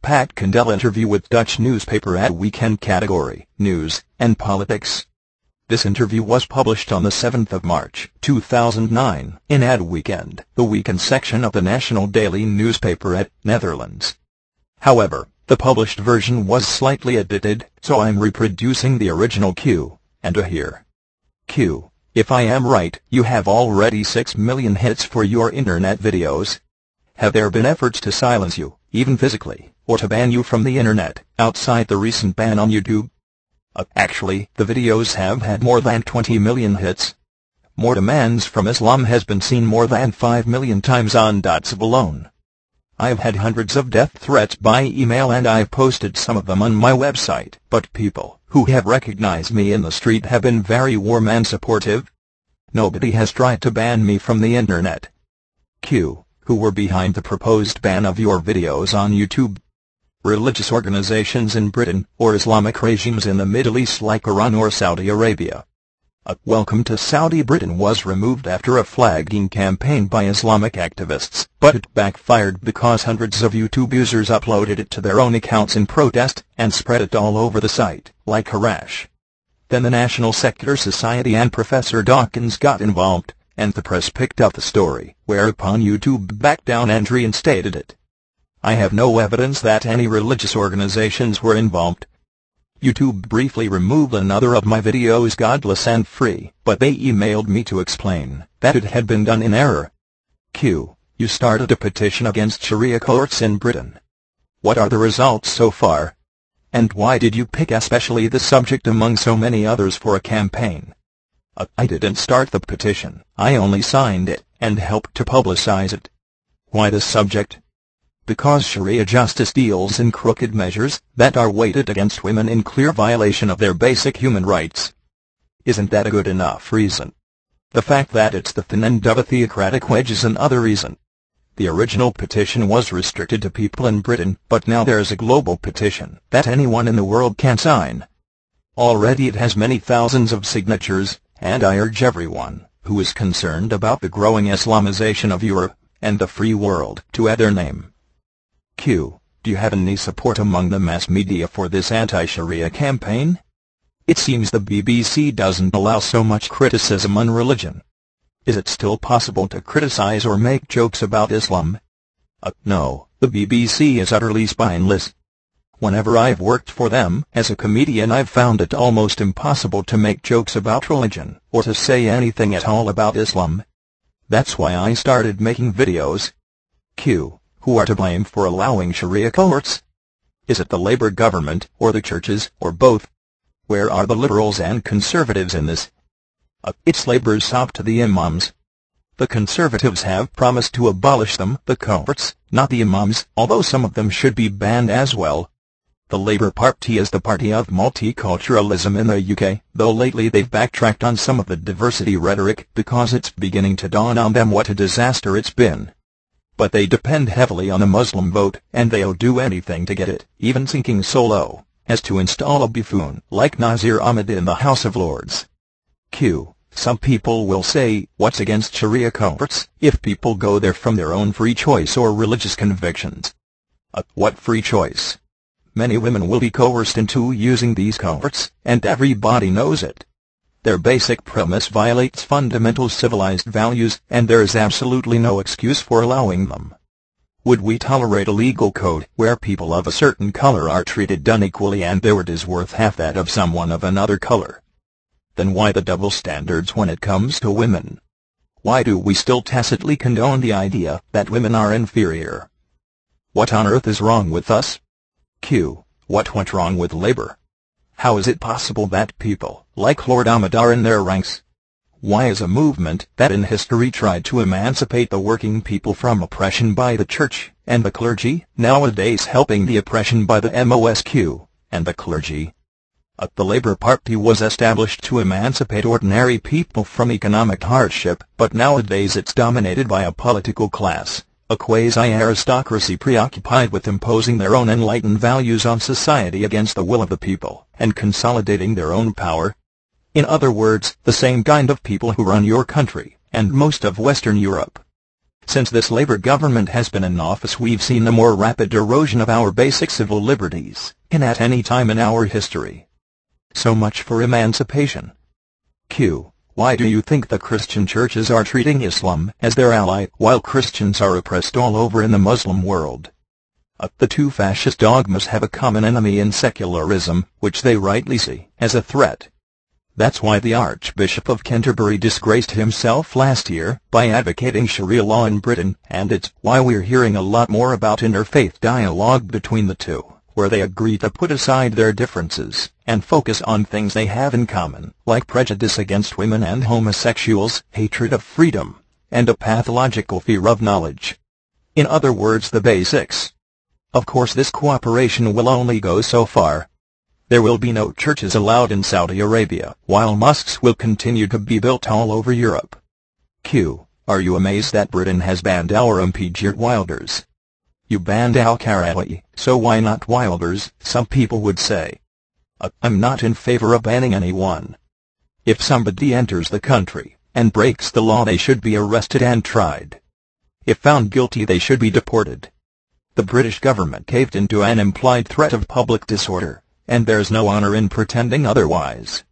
packed Condell interview with Dutch newspaper at Weekend category, News and Politics. This interview was published on the 7th of March, 2009, in Ad Weekend, the weekend section of the national daily newspaper at Netherlands. However, the published version was slightly edited, so I'm reproducing the original Q, and here. Q. If I am right, you have already 6 million hits for your internet videos. Have there been efforts to silence you, even physically, or to ban you from the internet, outside the recent ban on YouTube? Actually, the videos have had more than 20 million hits. More demands from Islam has been seen more than 5 million times on WhatsApp alone. I've had hundreds of death threats by email and I've posted some of them on my website, but people who have recognized me in the street have been very warm and supportive. Nobody has tried to ban me from the internet. Q. Who were behind the proposed ban of your videos on YouTube? Religious organizations in Britain, or Islamic regimes in the Middle East like Iran or Saudi Arabia. Welcome to Saudi. Britain was removed after a flagging campaign by Islamic activists, but it backfired because hundreds of YouTube users uploaded it to their own accounts in protest, and spread it all over the site, like a rash. Then the National Secular Society and Professor Dawkins got involved, and the press picked up the story, whereupon YouTube backed down and reinstated it. I have no evidence that any religious organizations were involved. YouTube briefly removed another of my videos, Godless and Free, but they emailed me to explain that it had been done in error. Q. You started a petition against Sharia courts in Britain. What are the results so far? And why did you pick especially the subject among so many others for a campaign? I didn't start the petition, I only signed it, and helped to publicize it. Why this subject? Because Sharia justice deals in crooked measures that are weighted against women in clear violation of their basic human rights. Isn't that a good enough reason? The fact that it's the thin end of a theocratic wedge is another reason. The original petition was restricted to people in Britain, but now there's a global petition that anyone in the world can sign. Already it has many thousands of signatures, and I urge everyone who is concerned about the growing Islamization of Europe and the free world to add their name. Q. Do you have any support among the mass media for this anti-Sharia campaign? It seems the BBC doesn't allow so much criticism on religion. Is it still possible to criticize or make jokes about Islam? No, the BBC is utterly spineless. Whenever I've worked for them as a comedian, I've found it almost impossible to make jokes about religion, or to say anything at all about Islam. That's why I started making videos. Q. Who are to blame for allowing Sharia courts? Is it the Labour government, or the churches, or both? Where are the liberals and conservatives in this? It's Labour's up to the imams. The conservatives have promised to abolish them, the courts, not the imams, although some of them should be banned as well. The Labour Party is the party of multiculturalism in the UK, though lately they've backtracked on some of the diversity rhetoric because it's beginning to dawn on them what a disaster it's been. But they depend heavily on the Muslim vote, and they'll do anything to get it, even sinking so low as to install a buffoon like Nazir Ahmed in the House of Lords. Q. Some people will say, what's against Sharia courts if people go there from their own free choice or religious convictions? What free choice? Many women will be coerced into using these courts, and everybody knows it. Their basic premise violates fundamental civilized values, and there is absolutely no excuse for allowing them. Would we tolerate a legal code where people of a certain color are treated unequally and their word is worth half that of someone of another color? Then why the double standards when it comes to women? Why do we still tacitly condone the idea that women are inferior? What on earth is wrong with us? Q. What went wrong with Labour? How is it possible that people like Lord Ahmed are in their ranks? Why is a movement that in history tried to emancipate the working people from oppression by the church and the clergy nowadays helping the oppression by the MOSQ and the clergy? The Labour Party was established to emancipate ordinary people from economic hardship, but nowadays it's dominated by a political class, a quasi-aristocracy preoccupied with imposing their own enlightened values on society against the will of the people, and consolidating their own power. In other words, the same kind of people who run your country, and most of Western Europe. Since this Labour government has been in office, we've seen a more rapid erosion of our basic civil liberties than at any time in our history. So much for emancipation. Q. Why do you think the Christian churches are treating Islam as their ally while Christians are oppressed all over in the Muslim world? The two fascist dogmas have a common enemy in secularism, which they rightly see as a threat. That's why the Archbishop of Canterbury disgraced himself last year by advocating Sharia law in Britain, and it's why we're hearing a lot more about interfaith dialogue between the two, where they agree to put aside their differences and focus on things they have in common, like prejudice against women and homosexuals, hatred of freedom, and a pathological fear of knowledge. In other words, the basics. Of course, this cooperation will only go so far. There will be no churches allowed in Saudi Arabia, while mosques will continue to be built all over Europe. Q. Are you amazed that Britain has banned our MP Geert Wilders? You banned Al-Karawi, so why not Wilders, some people would say. I'm not in favor of banning anyone. If somebody enters the country and breaks the law, they should be arrested and tried. If found guilty, they should be deported. The British government caved into an implied threat of public disorder, and there's no honor in pretending otherwise.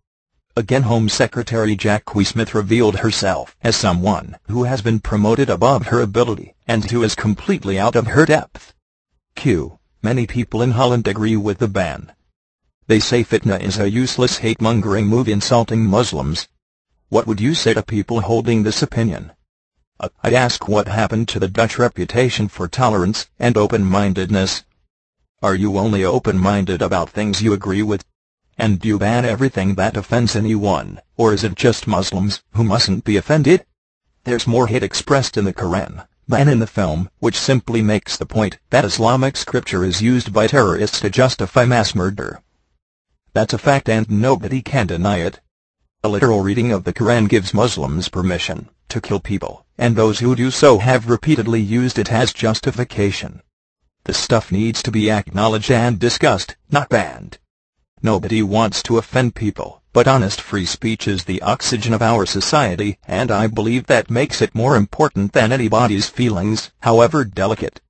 Again, Home Secretary Jacqui Smith revealed herself as someone who has been promoted above her ability and who is completely out of her depth. Q. Many people in Holland agree with the ban. They say fitna is a useless hate-mongering move insulting Muslims. What would you say to people holding this opinion? I'd ask what happened to the Dutch reputation for tolerance and open-mindedness. Are you only open-minded about things you agree with? And do you ban everything that offends anyone, or is it just Muslims who mustn't be offended? There's more hate expressed in the Quran than in the film, which simply makes the point that Islamic scripture is used by terrorists to justify mass murder. That's a fact and nobody can deny it. A literal reading of the Quran gives Muslims permission to kill people, and those who do so have repeatedly used it as justification. This stuff needs to be acknowledged and discussed, not banned. Nobody wants to offend people, but honest free speech is the oxygen of our society, and I believe that makes it more important than anybody's feelings, however delicate.